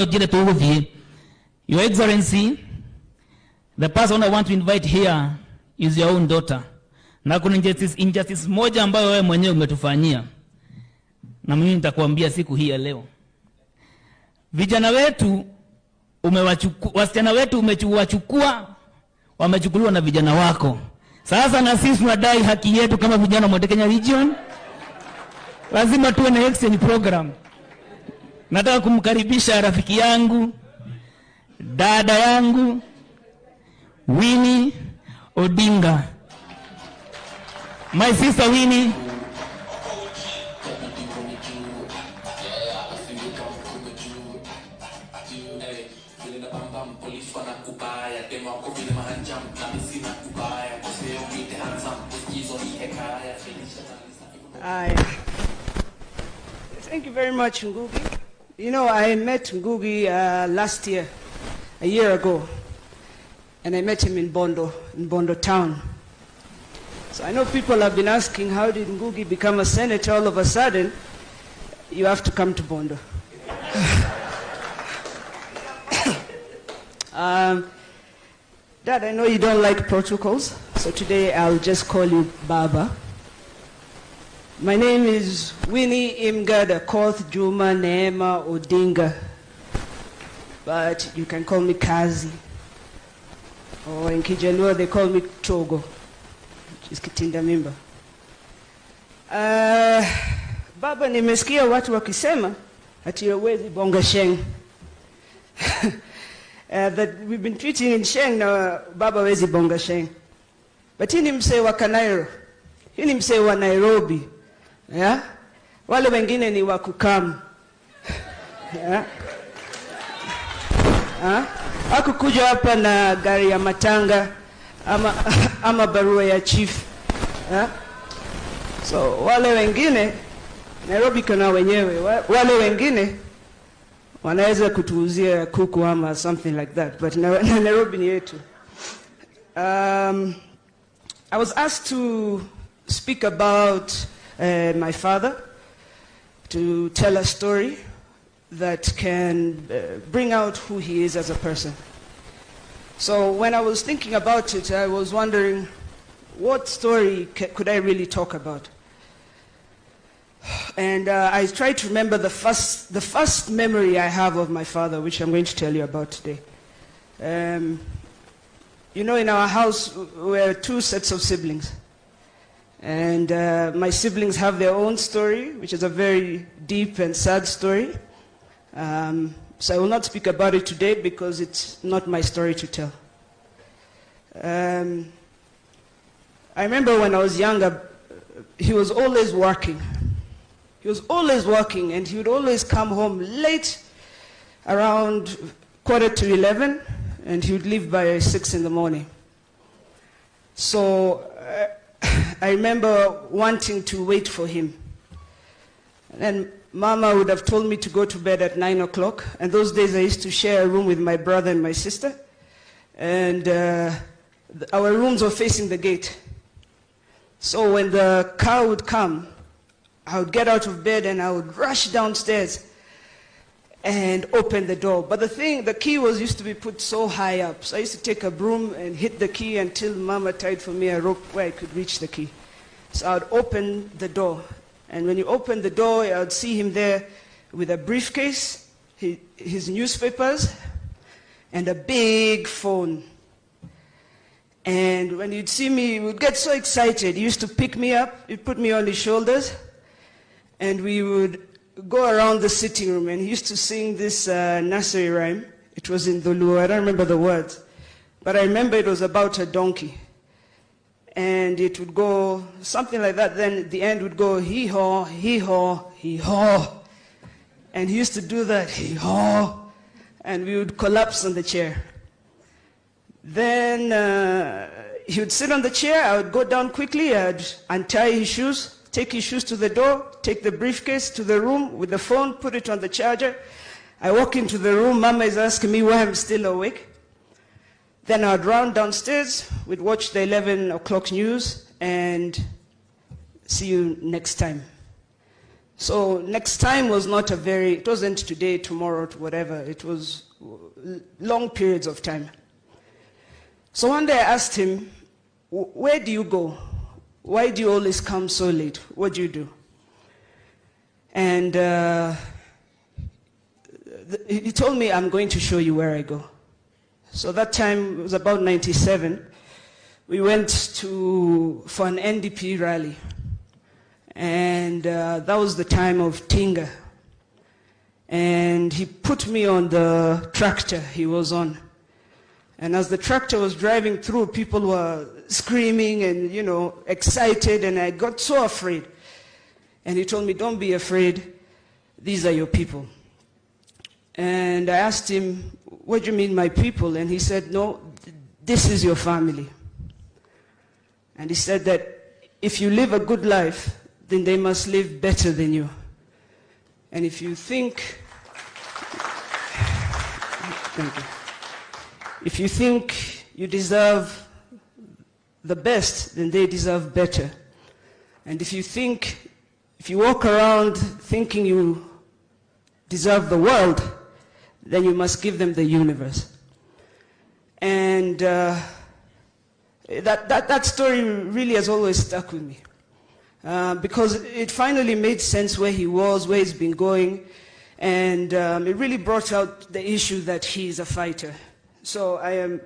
Your Excellency, the person I want to invite here is your own daughter. Na kuna injustice moja ambayo wewe mwenyewe umetufanyia. Na mimi nitakwambia siku hii ya leo. Vijana wetu wasichana wetu umewachukua, wamechukuliwa na vijana wako. Sasa na sisi tunadai haki yetu kama vijana wa Kenya region. Lazima tuwe na exchange program. Nataka kumkaribisha rafiki yangu, dada yangu, Winnie Odinga. My sister Winnie. Thank you very much, Ngugi. You know, I met Ngugi last year, a year ago, and I met him in Bondo town. So I know people have been asking, how did Ngugi become a senator all of a sudden? You have to come to Bondo. Dad, I know you don't like protocols, so today I'll just call you Baba. My name is Winnie Odinga, Koth Juma Neema Odinga, but you can call me Kazi, or in Kijaluo they call me Togo, which is Kitinda Mimba. Baba, nimesikia watu wakisema ati hawezi bonga Sheng. That we've been treating in Sheng na Baba hawezi bonga Sheng. But hii ni msee wa Kanairo, hii ni msee wa Nairobi. Yeah? Wale wengine ni wakukamu. Yeah? Hakukuja hapa na gari ya matanga ama barua ya chief. Yeah? So wale wengine Nairobi kuna wenyewe, wale wengine wanaweza kutuuzia kuku ama something like that, but Nairobi ni yetu. I was asked to speak about my father, to tell a story that can bring out who he is as a person. So when I was thinking about it, I was wondering, what story could I really talk about? And I tried to remember the first memory I have of my father, which I'm going to tell you about today. You know, in our house, we're two sets of siblings. And my siblings have their own story, which is a very deep and sad story. So I will not speak about it today because it's not my story to tell. I remember when I was younger, he was always working. He was always working, and he would always come home late, around 11:15, and he would leave by 6 in the morning. So I remember wanting to wait for him. And then Mama would have told me to go to bed at 9 o'clock. And those days I used to share a room with my brother and my sister. And our rooms were facing the gate. So when the car would come, I would get out of bed and I would rush downstairs and open the door. But the key used to be put so high up. So I used to take a broom and hit the key until Mama tied for me a rope where I could reach the key. So I would open the door. And when you open the door, I would see him there with a briefcase, his newspapers, and a big phone. And when you'd see me, he would get so excited. He used to pick me up, he'd put me on his shoulders, and we would go around the sitting room, and he used to sing this nursery rhyme. It was in Dholuo, I don't remember the words, but I remember it was about a donkey. And it would go something like that, then at the end would go hee-haw, hee-haw, hee-haw. And he used to do that, hee-haw, and we would collapse on the chair. Then he would sit on the chair, I would go down quickly, I'd untie his shoes, take his shoes to the door, take the briefcase to the room with the phone, put it on the charger. I walk into the room, Mama is asking me why I'm still awake. Then I'd run downstairs, we'd watch the 11 o'clock news, and see you next time. So next time was not it wasn't today, tomorrow, whatever. It was long periods of time. So one day I asked him, where do you go? Why do you always come so late? What do you do? And he told me, I'm going to show you where I go. So that time, it was about 97, we went for an NDP rally. And that was the time of Tinga. And he put me on the tractor he was on. And as the tractor was driving through, people were screaming and, excited, and I got so afraid. And he told me, don't be afraid, these are your people. And I asked him, what do you mean, my people? And he said, no, this is your family. And he said that if you live a good life, then they must live better than you. And if you think, thank you. If you think you deserve the best, then they deserve better. And if you walk around thinking you deserve the world, then you must give them the universe. And that story really has always stuck with me. Because it finally made sense where he was, where he's been going, and it really brought out the issue that he's a fighter. So I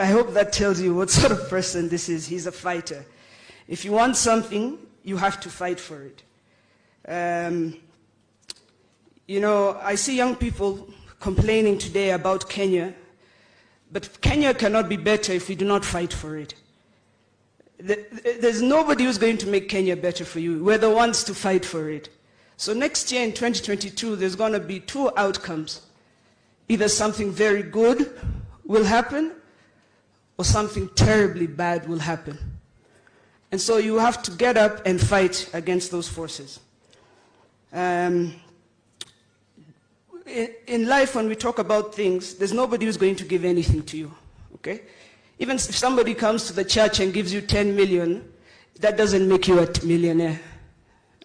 hope that tells you what sort of person this is. He's a fighter. If you want something, you have to fight for it. I see young people complaining today about Kenya, but Kenya cannot be better if we do not fight for it. There's nobody who's going to make Kenya better for you. We're the ones to fight for it. So next year in 2022, there's going to be two outcomes. Either something very good will happen, or something terribly bad will happen. And so you have to get up and fight against those forces. In life, when we talk about things, there's nobody who's going to give anything to you, okay? Even if somebody comes to the church and gives you 10 million, that doesn't make you a millionaire,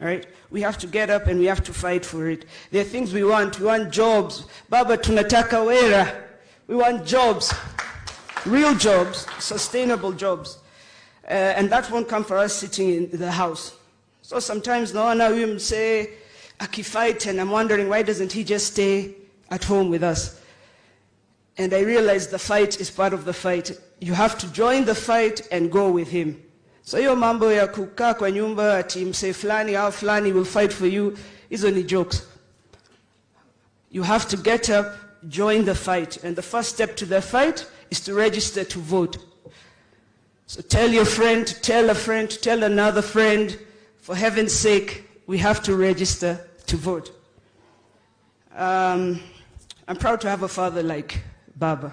all right? We have to get up and we have to fight for it. There are things we want. We want jobs. Baba tunataka wera. We want jobs, real jobs, sustainable jobs. And that won't come for us sitting in the house. So sometimes naona we say, akifight, and I'm wondering why doesn't he just stay at home with us? And I realize the fight is part of the fight. You have to join the fight and go with him. So hiyo mambo ya kukaa kwa nyumba ati mse fulani au fulani will fight for you, hizo ni jokes. You have to get up, join the fight. And the first step to the fight is to register to vote. So tell your friend, tell a friend, tell another friend, for heaven's sake, we have to register to vote. I'm proud to have a father like Baba.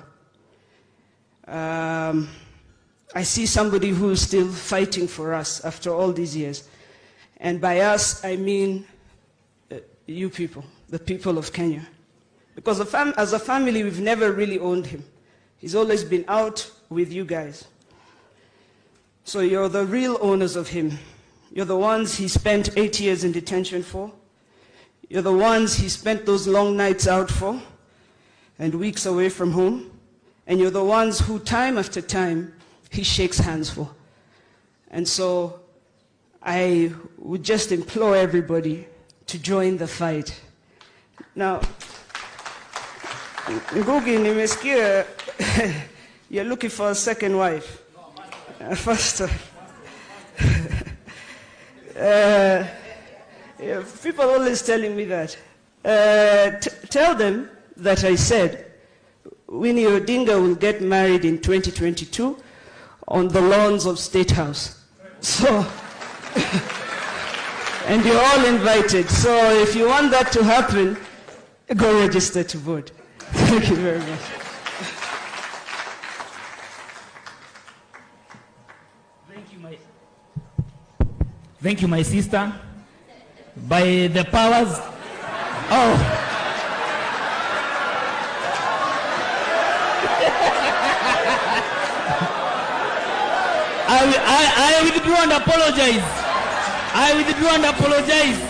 I see somebody who's still fighting for us after all these years. And by us, I mean you people, the people of Kenya. Because as a family, we've never really owned him. He's always been out with you guys. So you're the real owners of him. You're the ones he spent 8 years in detention for. You're the ones he spent those long nights out for and weeks away from home. And you're the ones who time after time he shakes hands for. And so I would just implore everybody to join the fight. Now, Ngugi, nimesikia you're looking for a second wife. First wife. People always telling me that. Tell them that I said Winnie Odinga will get married in 2022 on the lawns of State House. So, and you're all invited. So if you want that to happen, go register to vote. Thank you very much. Thank you, my sister. By the powers, I withdraw and apologize. I withdraw and apologize.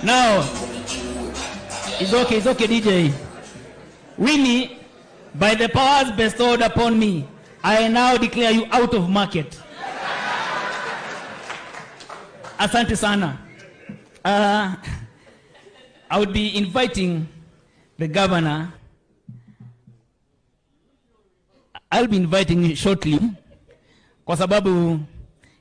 Now, it's okay, DJ. Winnie, by the powers bestowed upon me, I now declare you out of market. Asante sana. I would be inviting the governor. I'll be inviting you shortly. Kwa sababu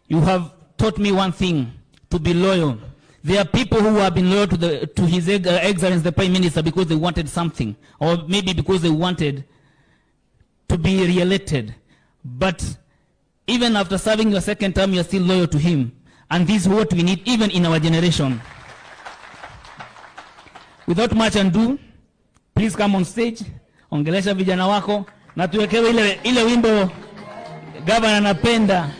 you have taught me one thing, to be loyal. There are people who have been loyal to His Excellency the Prime Minister because they wanted something, or maybe because they wanted to be re-elected. But even after serving your second term, you're still loyal to him. And this is what we need even in our generation. Without much ado, please come on stage, ongelesha vijana wako, na tuwekewe ile wimbo Governor anapenda.